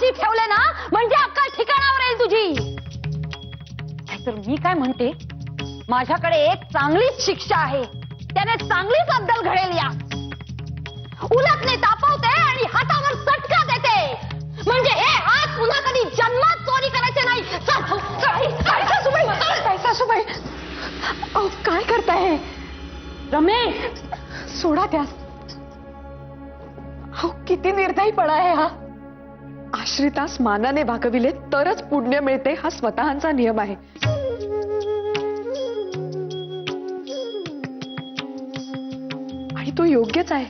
खाली ठेवले ना म्हणजे अक्कल ठिकाणावर येईल तुझी. तर मी काय म्हणते, माझ्याकडे एक चांगलीच शिक्षा आहे, त्याने चांगलीच अद्दल घडेल या. उलटने तापवते आणि हातावर चटका देते, म्हणजे हे हात पुन्हा कधी जन्मात चोरी करायचे नाही. सासूबाई, काय करताय? रमेश, सोडा त्यास. किती निर्दयीपणा आहे हा. आश्रितास मानाने भागविले तरच पुण्य मिळते, हा स्वतःचा नियम आहे. आणि तो योग्यच आहे.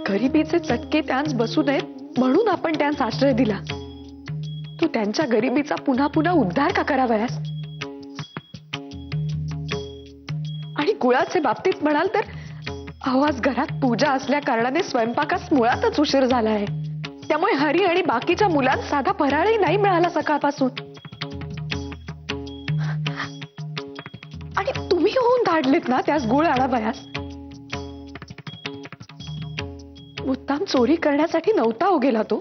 गरिबीचे चटके त्यांस बसू नयेत म्हणून आपण त्यांस आश्रय दिला. तू त्यांच्या गरिबीचा पुन्हा पुन्हा उद्धार का करावयास? आणि गुळाचे बाबतीत म्हणाल तर आवाज घरात पूजा असल्या कारणाने स्वयंपाकास मुळातच उशीर झाला आहे. त्यामुळे हरी आणि बाकीच्या मुलांना साधा फराळही नाही मिळाला सकाळपासून. आणि तुम्ही होऊन धाडलेत ना त्यास गुळ आणावयास. मुद्दाम चोरी करण्यासाठी नव्हता हो गेला तो.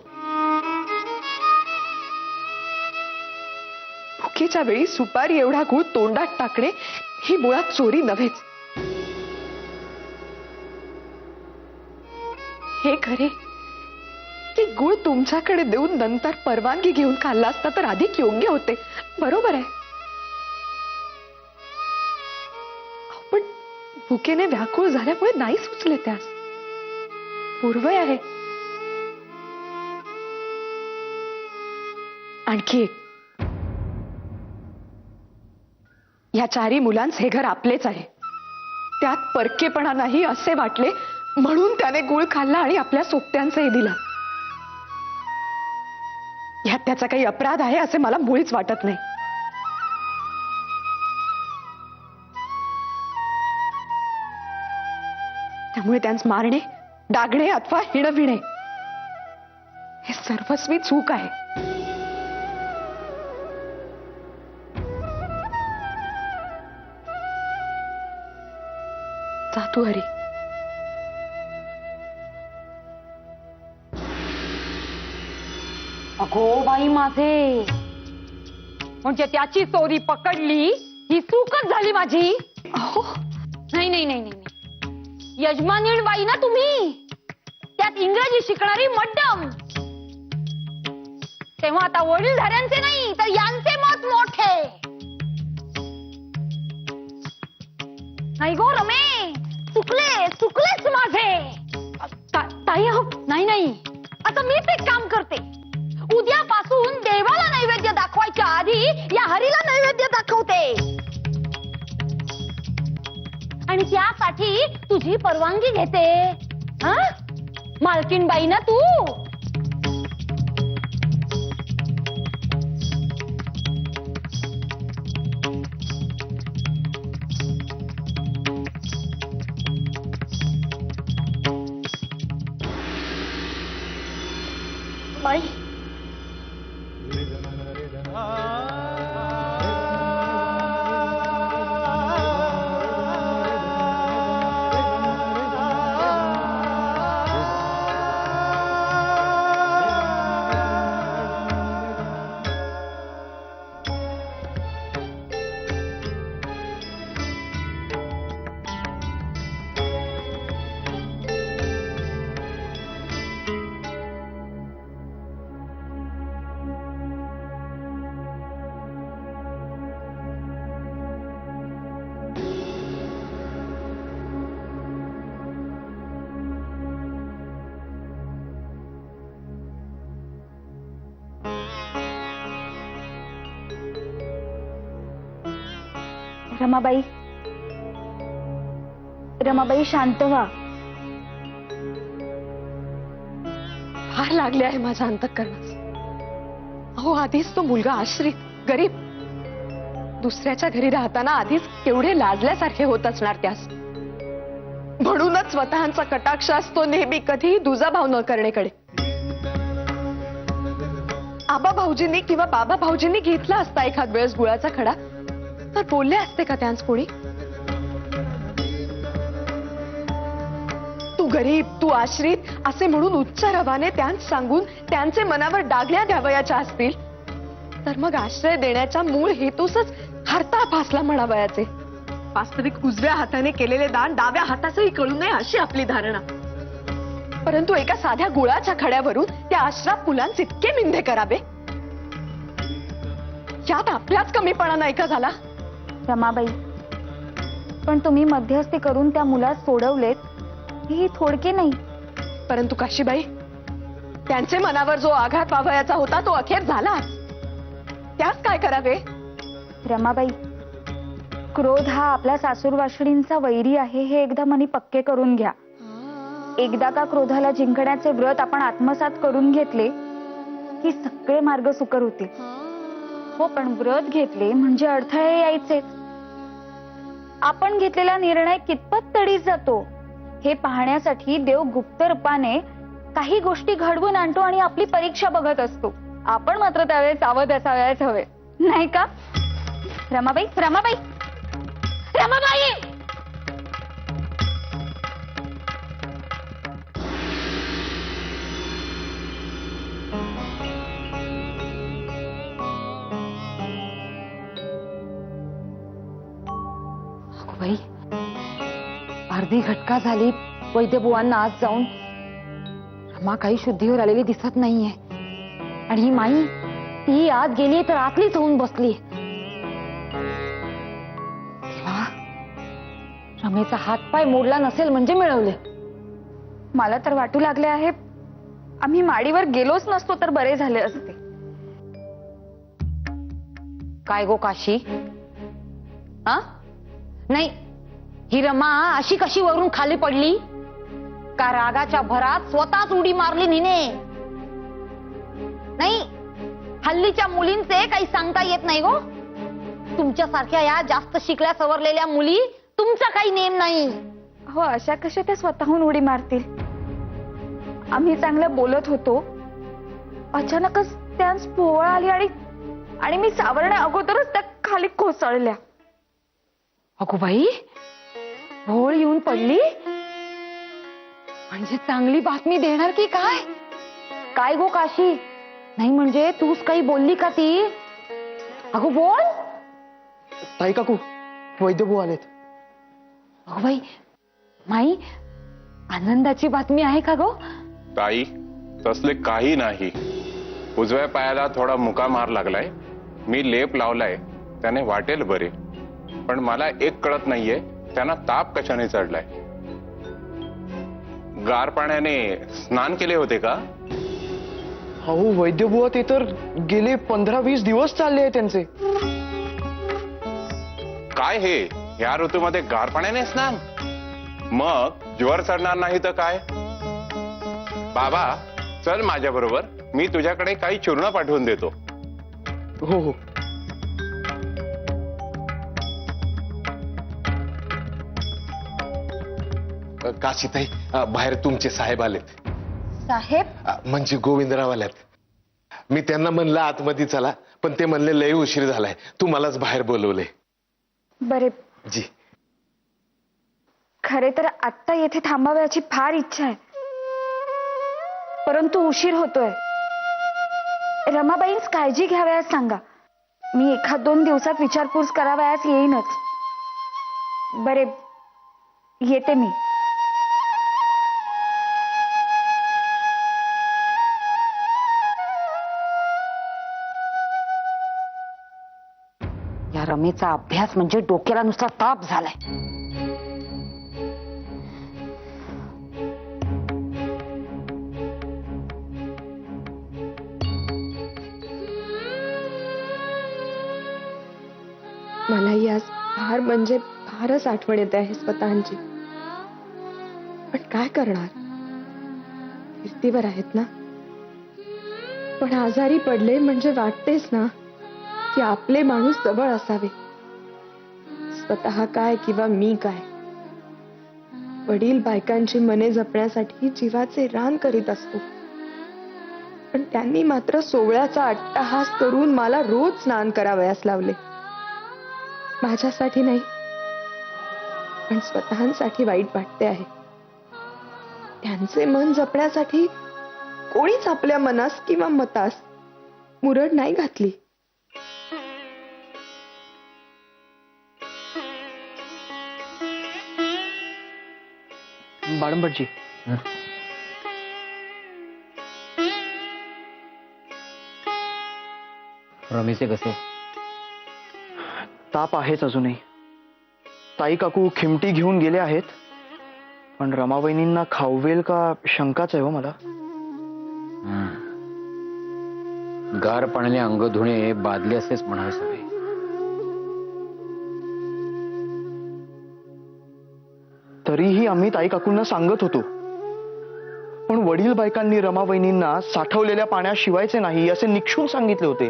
भुकेच्या वेळी सुपारी एवढा गुळ तोंडात टाकणे ही मुळात चोरी नव्हेच. हे खरे की गुळ तुमच्याकडे देऊन नंतर परवानगी घेऊन खाल्ला असता तर अधिक योग्य होते. बरोबर आहे. पण भुकेने व्याकुळ झाल्यामुळे नाही सुचले त्यास. पूर्वय आहे. आणखी एक, या चारी मुलांस हे घर आपलेच आहे. त्यात परकेपणा नाही असे वाटले म्हणून त्याने गुळ खाल्ला आणि आपल्या सोबत्यांचाही दिला. यात त्याचा काही अपराध आहे असे मला मुळीच वाटत नाही. त्यामुळे त्यांस मारणे, डागणे अथवा हिणविणे हे सर्वस्वी चूक आहे. जा तू हरी. अगो बाई माझे, म्हणजे त्याची चोरी पकडली ही चूकच झाली माझी. अहो नाही नाही नाही नाही, यजमानीण बाई ना तुम्ही, त्यात इंग्रजी शिकणारी मड्डम. तेव्हा आता वडीलधाऱ्यांचे नाही तर यांचे मत मोठे. नाही गो रमे, चुकलेच माझे. ताई अहो नाही नाही, आता मीच एक काम करते. उद्यापासून देवाला नैवेद्य दाखवायच्या आधी या हरीला नैवेद्य दाखवते. आणि त्यासाठी तुझी परवानगी घेते. हा मालकीण बाई ना तू. बाई रमाबाई, रमाबाई शांत व्हा. फार लागले आहे माझ्या अंतःकरणास. अहो आधीच तो मुलगा आश्रित, गरीब, दुसऱ्याच्या घरी राहताना आधीच केवढे लाजल्यासारखे होत असणार त्यास. म्हणूनच स्वतःचा कटाक्ष असतो नेहमी कधीही दुजाभाव न करणेकडे. आबा भाऊजींनी किंवा बाबा भाऊजींनी घेतला असता एखाद वेळेस गुळाचा खडा तर बोलले असते का त्यांस कोणी? गरीब, तू आश्रित असे म्हणून उच्च रवाने त्यांस सांगून त्यांचे मनावर डागल्या द्यावयाच्या असतील तर मग आश्रय देण्याच्या मूळ हेतूसच हरता फासला म्हणावयाचे. वास्तविक उजव्या हाताने केलेले दान डाव्या हातासही कळू नये अशी आपली धारणा. परंतु एका साध्या गुळाच्या खड्यावरून त्या अश्राप मुलांचे इतके निंदे करावे, यात आपल्याच कमीपणा नाही का झाला? रमाबाई, पण तुम्ही मध्यस्थी करून त्या मुलास सोडवलेत ही थोडके नाही. परंतु काशीबाई, त्यांचे मनावर जो आघात व्हावयाचा होता तो अखेर झालाच. त्यास काय करावे? रमाबाई, क्रोध हा आपल्या सासूरवासणींचा वैरी आहे हे एकदा मनी पक्के करून घ्या. एकदा का क्रोधाला जिंकण्याचे व्रत आपण आत्मसात करून घेतले की सगळे मार्ग सुकर होतील. हो, पण व्रत घेतले म्हणजे अडथळे यायचेच. आपण घेतलेला निर्णय कितपत तडीस जातो हे पाहण्यासाठी देव गुप्त रूपाने काही गोष्टी घडवून आणतो आणि आपली परीक्षा बघत असतो. आपण मात्र त्यावेळेस सावध असावयाच हवे, नाही का? रमाबाई, रमाबाई, रमाबाई! बाई, अर्धी घटका झाली वैद्यबुवांना आज जाऊन. रमा काही शुद्धीवर आलेली दिसत नाहीये आणि ही माई ती आत गेली तर आतलीच होऊन बसली. देवा, रमेचा हातपाय मोडला नसेल म्हणजे मिळवले. मला तर वाटू लागले आहे आम्ही माडीवर गेलोच नसतो तर बरे झाले असते. काय गो काशी? हा, नाही, ही रमा अशी कशी वरून खाली पडली? का रागाच्या भरात स्वतःच उडी मारली हिने? नाही, हल्लीच्या मुलींचे काही सांगता येत नाही गो. तुमच्यासारख्या या जास्त शिकल्या सवरलेल्या मुली तुमचा काही नेम नाही. हो, अशा कशा त्या स्वतःहून उडी मारतील? आम्ही चांगलं बोलत होतो, अचानकच त्यांस भोवळ आली आणि मी सावरण्या अगोदरच त्या खाली कोसळल्या. अगो बाई, भोळ येऊन पडली म्हणजे चांगली बातमी देणार की काय? काय गो काशी? नाही म्हणजे तूच काही बोलली का ती? अगो बोल. ताई काकू, वैद्यबुवा आलेत. अगो बाई, माई, आनंदाची बातमी आहे का गो? ताई, तसले काही नाही. उजव्या पायाला थोडा मुका मार लागलाय. मी लेप लावलाय, त्याने वाटेल बरे. पण मला एक कळत नाहीये त्यांना ताप कशाने चढलाय. गार पाण्याने स्नान केले होते का? अहो वैद्यबुवा, ते तर गेले 15-20 दिवस चालले आहे त्यांचे. काय हे, या ऋतूमध्ये गार पाण्याने स्नान? मग ज्वर चढणार नाही तर काय? बाबा, चल माझ्या बरोबर, मी तुझ्याकडे काही चूर्ण पाठवून देतो. हो हो. काशीताई, बाहेर तुमचे साहेब आलेत. साहेब? म्हणजे गोविंदराव आल्यात. मी त्यांना म्हणलं आतमध्ये चला, पण ते म्हणले लय उशीर झालाय, तुम्हालाच बाहेर बोलवले. बरे जी. खरे तर आत्ता येथे थांबावयाची फार इच्छा आहे, परंतु उशीर होतोय. रमाबाईंच काळजी घ्यावयास सांगा. मी 1-2 दिवसात विचारपूस करावयास येईनच. बरे, येते मी. या रमेचा अभ्यास म्हणजे डोक्याला नुसता ताप झालाय. मलाही आज फार म्हणजे फारच आठवण येते आहे स्वतःची. पण काय करणार, फिरतीवर आहेत ना. पण आजारी पडले म्हणजे वाटतेच ना की आपले माणूस जवळ असावे. स्वतः काय किंवा मी काय, वडील बायकांची मने जपण्यासाठी जीवाचे रान करीत असतो. पण त्यांनी मात्र सोवळ्याचा अट्टहास करून मला रोज स्नान करावयास लावले. माझ्यासाठी नाही, पण स्वतःसाठी वाईट वाटते आहे. त्यांचे मन जपण्यासाठी कोणीच आपल्या मनास किंवा मतास मुरड नाही घातली. बाळंबटजी, रमेशचे कसे? ताप आहेच अजूनही. ताई काकू खिमटी घेऊन गेले आहेत, पण रमावहिनींना खाऊवेल का शंकाच आहे हो मला. गार पाण्याने अंग धुणे बादले असेच म्हणावे सगळे. तरीही आम्ही ताई काकूंना सांगत होतो, पण वडील बायकांनी रमावहिनींना साठवलेल्या पाण्यात शिवायचे नाही असे निक्षून सांगितले होते.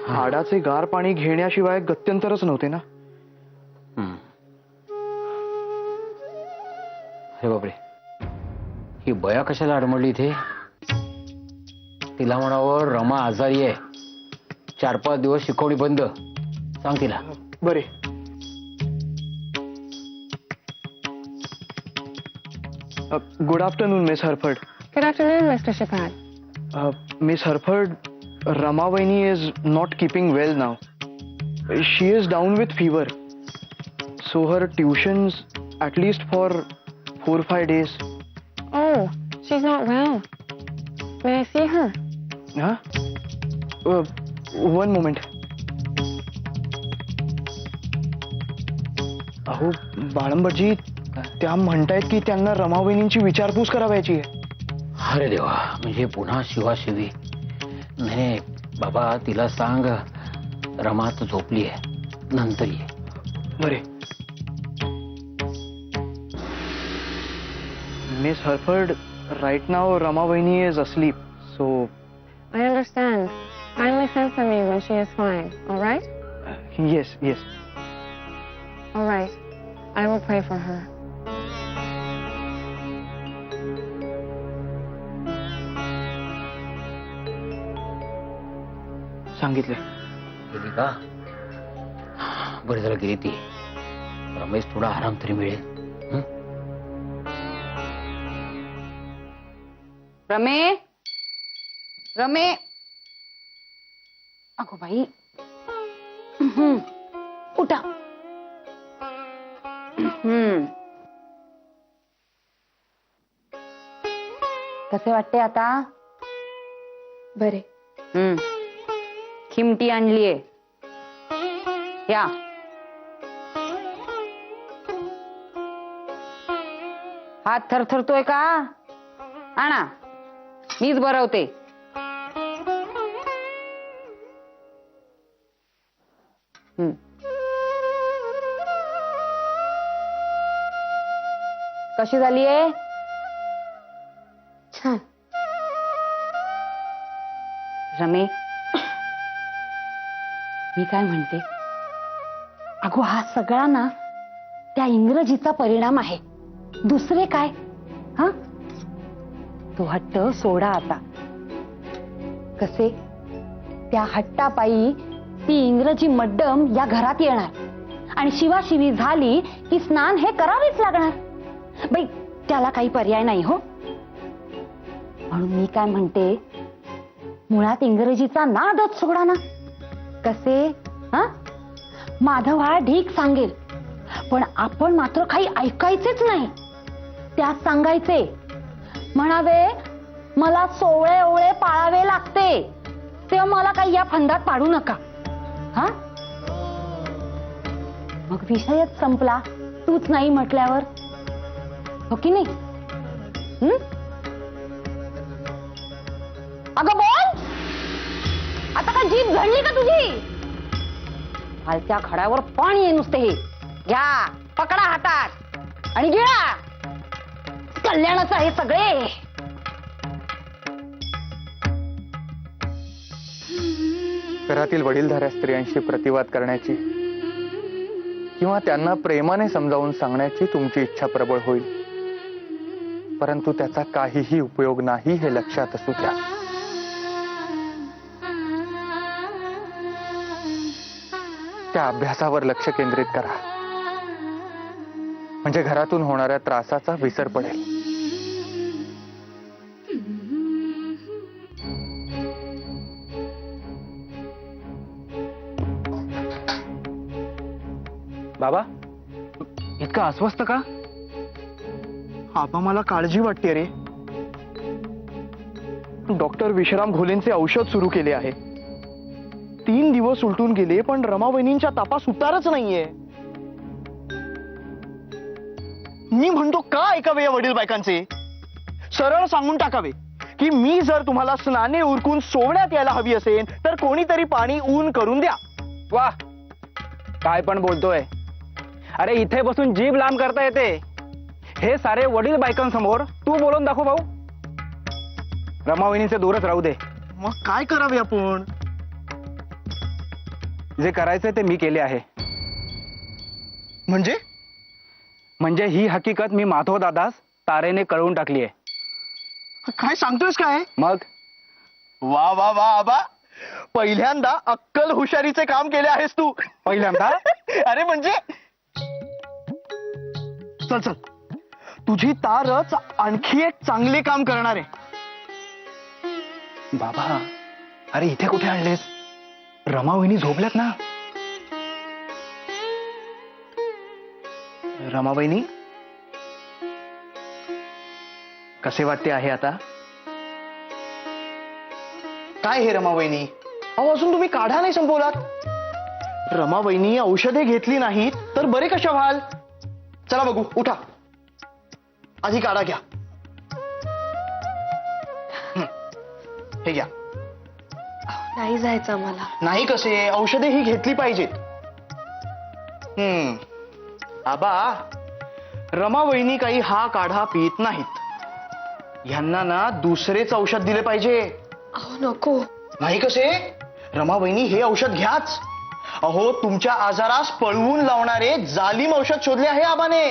हाडाचे गार पाणी घेण्याशिवाय गत्यंतरच नव्हते ना. अरे बापरे, ही बया कशाला अडमडली इथे? तिला म्हणावं रमा आजारी आहे, 4-5 दिवस शिकवणी बंद. सांग तिला. बरे. Good afternoon miss Hereford. Good afternoon, Mr. Shepard. Miss Herford, Ramavaini is not keeping well now. She is down with fever. So her tuitions, at least for 4-5 days. Oh, she's not well. May I see her? Huh? One moment. अहो बाळंबटजी, त्या म्हणतायत की त्यांना रमावहिनींची विचारपूस करावयाची आहे. अरे देवा, म्हणजे पुन्हा शिवाशिवी. नाही बाबा, तिला सांग रमात झोपली आहे, नंतर ये. बरे. Miss Herford, right now Ramavaini is asleep, so I understand. Kindly send for me when she is fine, all right? yes. All right. I will pray for her. सांगितले. गेली का? बरं झालं गेली ती. रमेश थोडा आराम तरी मिळेल. रमे, अगो बाई, उठा. कसे वाटते आता? बरे. खिमटी आणलीये, या. हात थरथरतोय का? आणा, मीच बरवते. कशी झालीये? छान. रमे, मी काय म्हणते, अगो हा सगळा ना त्या इंग्रजीचा परिणाम आहे, दुसरे काय. हा, तो हट्ट सोडा आता. कसे, त्या हट्टापायी ती इंग्रजी मड्डम या घरात येणार आणि शिवाशिवी झाली की स्नान हे करावेच लागणार. बाई, त्याला काही पर्याय नाही हो. म्हणून मी काय म्हणते, मुळात इंग्रजीचा नादच सोडा ना. कसे, हा, माधव हा ढीक सांगेल, पण आपण मात्र काही ऐकायचेच नाही. त्यात सांगायचे, म्हणावे मला 16 ओळे पाळावे लागते, तेव्हा मला काही या फंदात पाडू नका. हा, मग विषयच संपला, तूच नाही म्हटल्यावर. हो की नाही? अगं बोल, आता का जीभ झडली का तुझी? खालच्या खड्यावर पाणी आहे नुसते. हे घ्या, पकडा हातात आणि गिळा. कल्याणाचं आहे सगळे. घरातील वडीलधाऱ्या स्त्रियांशी प्रतिवाद करण्याची किंवा त्यांना प्रेमाने समजावून सांगण्याची तुमची इच्छा प्रबळ होईल, परंतु त्याचा काहीही उपयोग नाही हे लक्षात असू द्या. त्या अभ्यासावर लक्ष केंद्रित करा. म्हणजे घरातून होणाऱ्या त्रासाचा विसर पडेल. बाबा इतकं अस्वस्थ का? आबा मला काळजी वाटते रे. डॉक्टर विश्राम घोलेंचे औषध सुरू केले आहे. 3 दिवस उलटून गेले पण रमा वहिनींच्या तापास उतारच नाहीये. मी म्हणतो का ऐकावे या वडील बायकांचे? सरळ सांगून टाकावे की मी जर तुम्हाला स्नाने उरकून सोडण्यात यायला हवी असेल तर कोणीतरी पाणी ऊन करून द्या. वा काय पण बोलतोय. अरे इथे बसून जीभ लांब करता येते. हे सारे वडील बायकांसमोर तू बोलून दाखव भाऊ. रमावहिनीचे दूरच राहू दे. मग काय करावे आपण? जे करायचंय ते मी केले आहे. म्हणजे ही हकीकत मी माधव दादास तारेने कळवून टाकली आहे. काय सांगतोयस काय? मग वा वा वा आबा, पहिल्यांदा अक्कल हुशारीचे काम केले आहेस तू. पहिल्यांदा? अरे म्हणजे चल चल, तुझी तारच आणखी एक चांगले काम करणार आहे. बाबा अरे इथे कुठे आणलेस? रमावहिनी झोपल्यात ना. रमाबाईनी कसे वाटते आहे आता? काय हे रमाबाईनी? अहो अजून तुम्ही काढा नाही संपवलात. रमाबाईनी औषधे घेतली नाहीत तर बरे कशा व्हाल? चला बघू, उठा, आधी काढा घ्या. हे घ्या. नाही जायचं आम्हाला. नाही कसे, औषधे ही घेतली पाहिजेत. आबा, रमावहिनी काही हा काढा पित नाहीत. ह्यांना ना दुसरेच औषध दिले पाहिजे. अहो नको. नाही कसे, रमावहिनी हे औषध घ्याच. अहो तुमच्या आजारास पळवून लावणारे जालिम औषध शोधले आहे आबाने.